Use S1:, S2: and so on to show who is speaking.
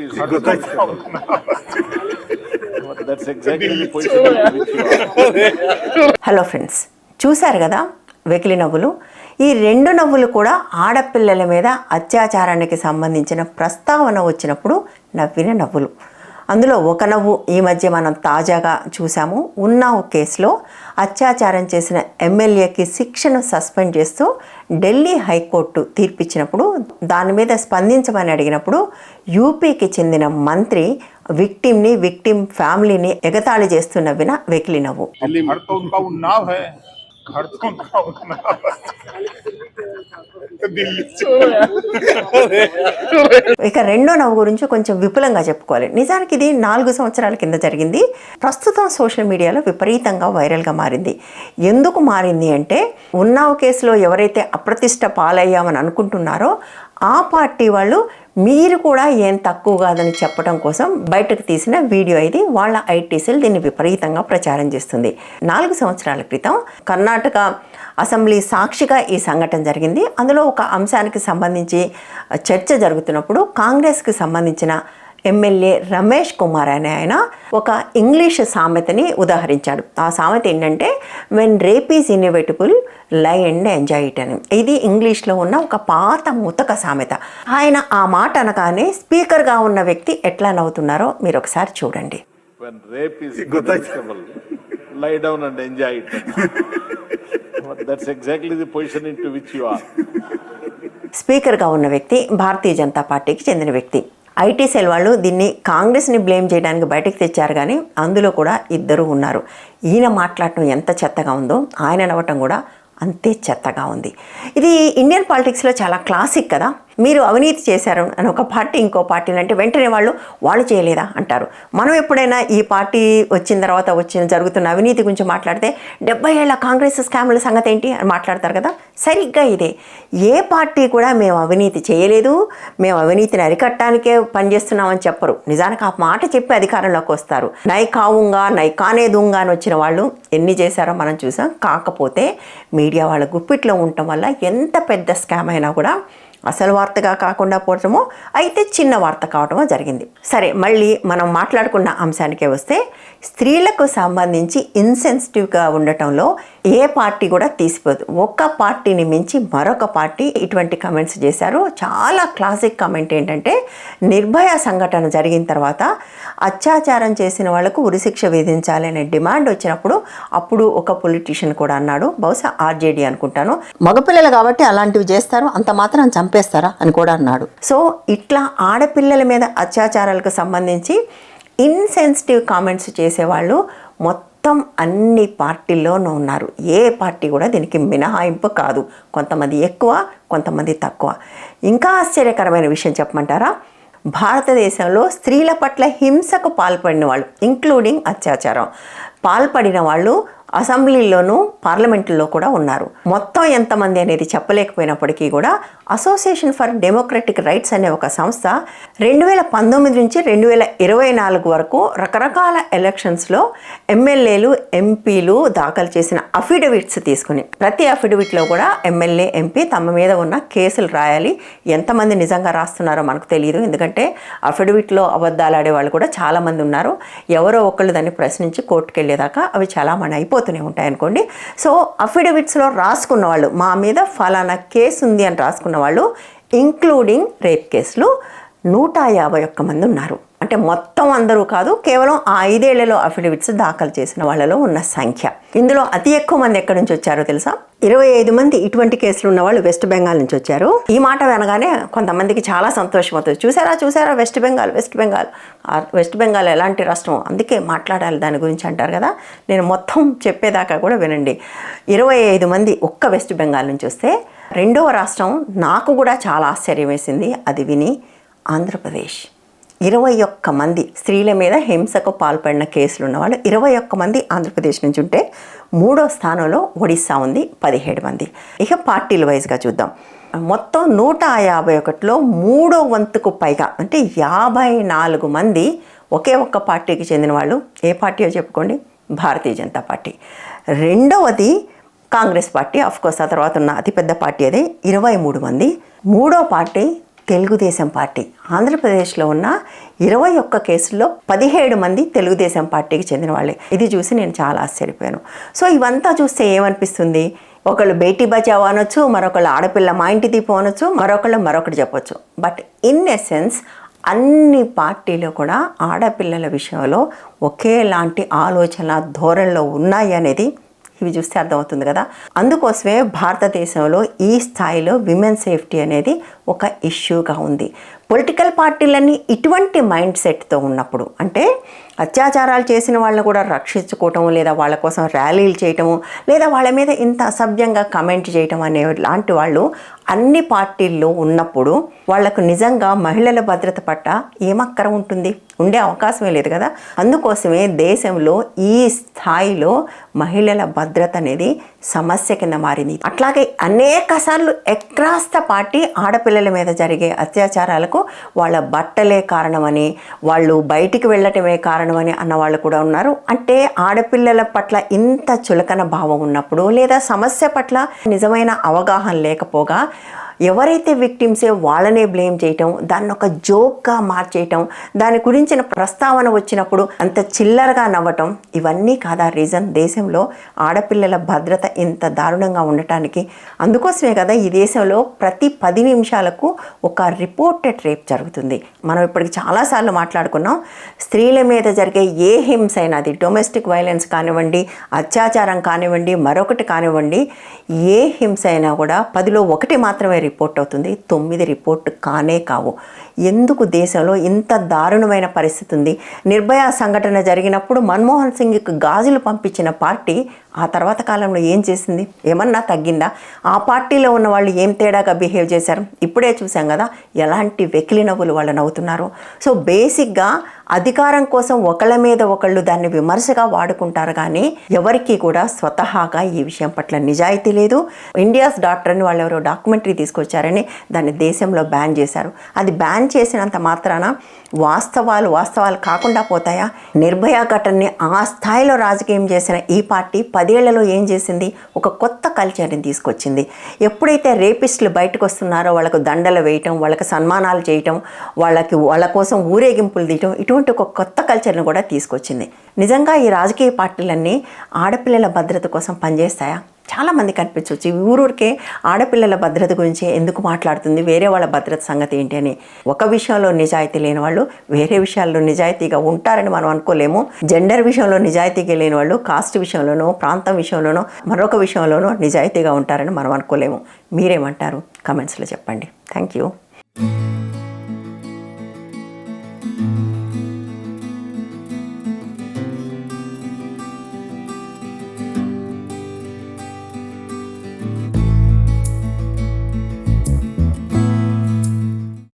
S1: is uncomfortable. That's exactly the position in which you are.
S2: Hello friends, చూశారు కదా వెకిలి నవ్వులు. ఈ రెండు నవ్వులు కూడా ఆడపిల్లల మీద అత్యాచారానికి సంబంధించిన ప్రస్తావన వచ్చినప్పుడు నవ్విన నవ్వులు. అందులో ఒక నవ్వు ఈ మధ్య మనం తాజాగా చూసాము. ఉన్నావ్ కేసులో అత్యాచారం చేసిన ఎమ్మెల్యేకి శిక్షను సస్పెండ్ చేస్తూ ఢిల్లీ హైకోర్టు తీర్పిచ్చినప్పుడు దాని మీద స్పందించమని అడిగినప్పుడు యూపీకి చెందిన మంత్రి విక్టిమ్ ఫ్యామిలీని ఎగతాళి చేస్తూ నవ్విన వెకిలి నవ్వు. ఇక రెండో నవ్వు గురించి కొంచెం విపులంగా చెప్పుకోవాలి. నిజానికి ఇది 4 సంవత్సరాల కింద జరిగింది. ప్రస్తుతం సోషల్ మీడియాలో విపరీతంగా వైరల్గా మారింది. ఎందుకు మారింది అంటే, ఉన్నావ్ కేసులో ఎవరైతే అప్రతిష్ట పాలయ్యామని అనుకుంటున్నారో ఆ పార్టీ వాళ్ళు మీరు కూడా ఏం తక్కువ కాదని చెప్పడం కోసం బయటకు తీసిన వీడియో ఇది. వాళ్ళ ఐటీ సెల్ దీన్ని విపరీతంగా ప్రచారం చేస్తుంది. 4 సంవత్సరాల క్రితం కర్ణాటక అసెంబ్లీ సాక్షిగా ఈ సంఘటన జరిగింది. అందులో ఒక అంశానికి సంబంధించి చర్చ జరుగుతున్నప్పుడు కాంగ్రెస్కి సంబంధించిన ఎమ్మెల్యే రమేష్ కుమార్ అనే ఆయన ఒక ఇంగ్లీష్ సామెతని ఉదాహరించాడు. ఆ సామెత ఏంటంటే, వెన్ రేప్ ఈజ్ ఇన్ఎవిటబుల్ లై అండ్ ఎంజాయ్ ఇట్ అని. ఇది ఇంగ్లీష్లో ఉన్న ఒక పాత ముతక సామెత. ఆయన ఆ మాట అనగానే స్పీకర్గా ఉన్న వ్యక్తి ఎట్లా నవ్వుతున్నారో మీరు ఒకసారి చూడండి.
S1: When rape is inevitable, lie down and enjoy it. That's exactly the position into which you are.
S2: స్పీకర్గా ఉన్న వ్యక్తి భారతీయ జనతా పార్టీకి చెందిన వ్యక్తి. ఐటీ సెల్ వాళ్ళు దీన్ని కాంగ్రెస్ని బ్లేమ్ చేయడానికి బయటకు తెచ్చారు, కానీ అందులో కూడా ఇద్దరు ఉన్నారు. ఈయన మాట్లాడటం ఎంత చెత్తగా ఉందో ఆయన నవ్వటం కూడా అంతే చెత్తగా ఉంది. ఇది ఇండియన్ పాలిటిక్స్లో చాలా క్లాసిక్ కదా. మీరు అవినీతి చేశారు అని ఒక పార్టీ ఇంకో పార్టీని అంటే వెంటనే వాళ్ళు చేయలేదా అంటారు. మనం ఎప్పుడైనా ఈ పార్టీ వచ్చిన తర్వాత జరుగుతున్న అవినీతి గురించి మాట్లాడితే 70 ఏళ్ల కాంగ్రెస్ స్కామ్ల సంగతి ఏంటి అని మాట్లాడతారు కదా. సరిగ్గా ఇదే. ఏ పార్టీ కూడా మేము అవినీతి చేయలేదు, మేము అవినీతిని అరికట్టడానికే పనిచేస్తున్నామని చెప్పరు. నిజానికి ఆ మాట చెప్పి అధికారంలోకి వస్తారు. నై కావుంగా నై కానే దూంగా అని వచ్చిన వాళ్ళు ఎన్ని చేశారో మనం చూసాం. కాకపోతే మీడియా వాళ్ళ గుప్పిట్లో ఉండటం వల్ల ఎంత పెద్ద స్కామ్ అయినా కూడా అసలు వార్తగా కాకుండా పోవటమో అయితే చిన్న వార్త కావటమో జరిగింది. సరే, మళ్ళీ మనం మాట్లాడుకున్న అంశానికే వస్తే, స్త్రీలకు సంబంధించి ఇన్సెన్సిటివ్గా ఉండటంలో ఏ పార్టీ కూడా తీసిపోదు. ఒక్క పార్టీని మించి మరొక పార్టీ ఇటువంటి కమెంట్స్ చేశారు. చాలా క్లాసిక్ కమెంట్ ఏంటంటే, నిర్భయ సంఘటన జరిగిన తర్వాత అత్యాచారం చేసిన వాళ్లకు ఉరిశిక్ష విధించాలి అనే డిమాండ్ వచ్చినప్పుడు అప్పుడు ఒక పొలిటీషియన్ కూడా అన్నాడు, బహుశా ఆర్జేడీ అనుకుంటాను, మగపిల్లలు కాబట్టి అలాంటివి చేస్తారు, అంత మాత్రం చంపేస్తారా అని కూడా అన్నాడు. సో ఇట్లా ఆడపిల్లల మీద అత్యాచారాలకు సంబంధించి ఇన్సెన్సిటివ్ కామెంట్స్ చేసేవాళ్ళు మొత్తం అన్ని పార్టీల్లోనూ ఉన్నారు. ఏ పార్టీ కూడా దీనికి మినహాయింపు కాదు. కొంతమంది ఎక్కువ, కొంతమంది తక్కువ. ఇంకా ఆశ్చర్యకరమైన విషయం చెప్పమంటారా? భారతదేశంలో స్త్రీల పట్ల హింసకు పాల్పడిన వాళ్ళు, ఇంక్లూడింగ్ అత్యాచారం పాల్పడిన వాళ్ళు అసెంబ్లీలోనూ పార్లమెంట్లో కూడా ఉన్నారు. మొత్తం ఎంతమంది అనేది చెప్పలేకపోయినప్పటికీ కూడా అసోసియేషన్ ఫర్ డెమోక్రటిక్ రైట్స్ అనే ఒక సంస్థ 2019 నుంచి 2024 వరకు రకరకాల ఎలక్షన్స్లో ఎమ్మెల్యేలు, ఎంపీలు దాఖలు చేసిన అఫిడవిట్స్ తీసుకుని ప్రతి అఫిడవిట్లో కూడా ఎమ్మెల్యే, ఎంపీ తమ మీద ఉన్న కేసులు రాయాలి. ఎంతమంది నిజంగా రాస్తున్నారో మనకు తెలియదు, ఎందుకంటే అఫిడవిట్లో అబద్ధాలు ఆడేవాళ్ళు కూడా చాలామంది ఉన్నారు. ఎవరో ఒకళ్ళు దాన్ని ప్రశ్నించి కోర్టుకు వెళ్ళేదాకా అవి చాలామంది అయిపోతూనే ఉంటాయి అనుకోండి. సో అఫిడవిట్స్లో రాసుకున్న వాళ్ళు, మా మీద ఫలానా కేసు ఉంది అని రాసుకున్న వాళ్ళు, ఇంక్లూడింగ్ రేప్ కేసులు 151 మంది ఉన్నారు. అంటే మొత్తం అందరూ కాదు, కేవలం ఆ 5 ఏళ్లలో అఫిడవిట్స్ దాఖలు చేసిన వాళ్ళలో ఉన్న సంఖ్య. ఇందులో అతి ఎక్కువ మంది ఎక్కడి నుంచి వచ్చారో తెలుసా? 25 మంది ఇటువంటి కేసులు ఉన్న వాళ్ళు వెస్ట్ బెంగాల్ నుంచి వచ్చారు. ఈ మాట వినగానే కొంతమందికి చాలా సంతోషం అవుతుంది. చూసారా వెస్ట్ బెంగాల్ ఎలాంటి రాష్ట్రం, అందుకే మాట్లాడాలి దాని గురించి అంటారు కదా. నేను మొత్తం చెప్పేదాకా కూడా వినండి. 25 మంది ఒక్క వెస్ట్ బెంగాల్ నుంచి వస్తే, రెండవ రాష్ట్రం నాకు కూడా చాలా ఆశ్చర్యం వేసింది అది విని, ఆంధ్రప్రదేశ్. 21 మంది స్త్రీల మీద హింసకు పాల్పడిన కేసులు ఉన్నవాళ్ళు 21 మంది ఆంధ్రప్రదేశ్ నుంచి ఉంటే, 3వ స్థానంలో ఒడిస్సా ఉంది, 17 మంది. ఇక పార్టీల వైజ్గా చూద్దాం. మొత్తం 151లో 3వ వంతుకు పైగా అంటే 54 మంది ఒకే ఒక్క పార్టీకి చెందిన వాళ్ళు. ఏ పార్టీయో చెప్పుకోండి, భారతీయ జనతా పార్టీ. రెండవది కాంగ్రెస్ పార్టీ, ఆఫ్కోర్స్ ఆ తర్వాత ఉన్న అతిపెద్ద పార్టీ అదే, 23 మంది. మూడో పార్టీ తెలుగుదేశం పార్టీ. ఆంధ్రప్రదేశ్లో ఉన్న 21 కేసుల్లో 17 మంది తెలుగుదేశం పార్టీకి చెందిన వాళ్ళే. ఇది చూసి నేను చాలా ఆశ్చర్యపోయాను. సో ఇవంతా చూస్తే ఏమనిపిస్తుంది, ఒకళ్ళు బేటీ బచావో అనొచ్చు, మరొకళ్ళు ఆడపిల్ల మా ఇంటి దీపం అనొచ్చు, మరొకళ్ళు మరొకటి చెప్పొచ్చు. బట్ ఇన్ ఎసెన్స్ అన్ని పార్టీలు కూడా ఆడపిల్లల విషయంలో ఒకేలాంటి ఆలోచన ధోరణిలో ఉన్నాయి అనేది ఇవి చూస్తే అర్థమవుతుంది కదా. అందుకోసమే భారతదేశంలో ఈ స్థాయిలో విమెన్ సేఫ్టీ అనేది ఒక ఇష్యూగా ఉంది. పొలిటికల్ పార్టీలన్నీ ఇటువంటి మైండ్ సెట్తో ఉన్నప్పుడు, అంటే అత్యాచారాలు చేసిన వాళ్ళని కూడా రక్షించుకోవటము, లేదా వాళ్ళ కోసం ర్యాలీలు చేయటము, లేదా వాళ్ళ మీద ఇంత అసభ్యంగా కమెంట్ చేయటం అనే లాంటి వాళ్ళు అన్ని పార్టీల్లో ఉన్నప్పుడు వాళ్లకు నిజంగా మహిళల భద్రత పట్ల ఏమక్కరం ఉంటుంది, ఉండే అవకాశమే లేదు కదా. అందుకోసమే దేశంలో ఈ స్థాయిలో మహిళల భద్రత అనేది సమస్య కింద మారింది. అట్లాగే అనేక సార్లు అక్రాస్ ద పార్టీ ఆడపిల్లల మీద జరిగే అత్యాచారాలకు వాళ్ళ బట్టలే కారణమని, వాళ్ళు బయటికి వెళ్ళటమే కారణమని అన్న వాళ్ళు కూడా ఉన్నారు. అంటే ఆడపిల్లల పట్ల ఇంత చులకన భావం ఉన్నప్పుడు, లేదా సమస్య పట్ల నిజమైన అవగాహన లేకపోగా ఎవరైతే విక్టిమ్సే వాళ్ళనే బ్లేమ్ చేయటం, దాన్ని ఒక జోక్గా మార్చేయటం, దాని గురించిన ప్రస్తావన వచ్చినప్పుడు అంత చిల్లరగా నవ్వటం, ఇవన్నీ కాదా రీజన్ దేశంలో ఆడపిల్లల భద్రత ఇంత దారుణంగా ఉండటానికి? అందుకోసమే కదా ఈ దేశంలో ప్రతి 10 నిమిషాలకు ఒక రిపోర్టెడ్ రేప్ జరుగుతుంది. మనం ఇప్పటికి చాలాసార్లు మాట్లాడుకున్నాం. స్త్రీల మీద జరిగే ఏ హింస అయినా, అది డొమెస్టిక్ వైలెన్స్ కానివ్వండి, అత్యాచారం కానివ్వండి, మరొకటి కానివ్వండి, ఏ హింస అయినా కూడా 10లో 1 మాత్రమే రిపోర్ట్ అవుతుంది, 9 రిపోర్ట్ కానే కావు. ఎందుకు దేశంలో ఇంత దారుణమైన పరిస్థితి ఉంది? నిర్భయ సంఘటన జరిగినప్పుడు మన్మోహన్ సింగ్కి గాజులు పంపించిన పార్టీ ఆ తర్వాత కాలంలో ఏం చేసింది? ఏమన్నా తగ్గిందా? ఆ పార్టీలో ఉన్న వాళ్ళు ఏం తేడాగా బిహేవ్ చేశారు? ఇప్పుడే చూసాం కదా ఎలాంటి వెకిలి నవ్వులు వాళ్ళు నవ్వుతున్నారు. సో బేసిక్గా అధికారం కోసం ఒకళ్ళ మీద ఒకళ్ళు దాన్ని విమర్శగా వాడుకుంటారు, కానీ ఎవరికి కూడా స్వతహాగా ఈ విషయం పట్ల నిజాయితీ లేదు. ఇండియాస్ డాక్టర్ అని వాళ్ళు ఎవరో డాక్యుమెంటరీ తీసుకొచ్చారని దాన్ని దేశంలో బ్యాన్ చేశారు. అది బ్యాన్ చేసినంత మాత్రాన వాస్తవాలు కాకుండా పోతాయా? నిర్భయ ఘటనని ఆ స్థాయిలో రాజకీయం చేసిన ఈ పార్టీ 10 ఏళ్లలో ఏం చేసింది? ఒక కొత్త కల్చర్ని తీసుకొచ్చింది. ఎప్పుడైతే రేపిస్టులు బయటకు వస్తున్నారో వాళ్ళకు దండలు వేయటం, వాళ్ళకి సన్మానాలు చేయటం, వాళ్ళ కోసం ఊరేగింపులు తీయటం, ఇటువంటి ఒక కొత్త కల్చర్ని కూడా తీసుకొచ్చింది. నిజంగా ఈ రాజకీయ పార్టీలన్నీ ఆడపిల్లల భద్రత కోసం పనిచేస్తాయా? చాలామందికి అనిపించవచ్చు ఊరూరికే ఆడపిల్లల భద్రత గురించి ఎందుకు మాట్లాడుతుంది, వేరే వాళ్ళ భద్రత సంగతి ఏంటి అని. ఒక విషయంలో నిజాయితీ లేని వాళ్ళు వేరే విషయాల్లో నిజాయితీగా ఉంటారని మనం అనుకోలేము. జెండర్ విషయంలో నిజాయితీగా లేని వాళ్ళు కాస్ట్ విషయంలోనో, ప్రాంతం విషయంలోనో, మరొక విషయంలోనో నిజాయితీగా ఉంటారని మనం అనుకోలేము. మీరేమంటారు? కమెంట్స్లో చెప్పండి. Thank you.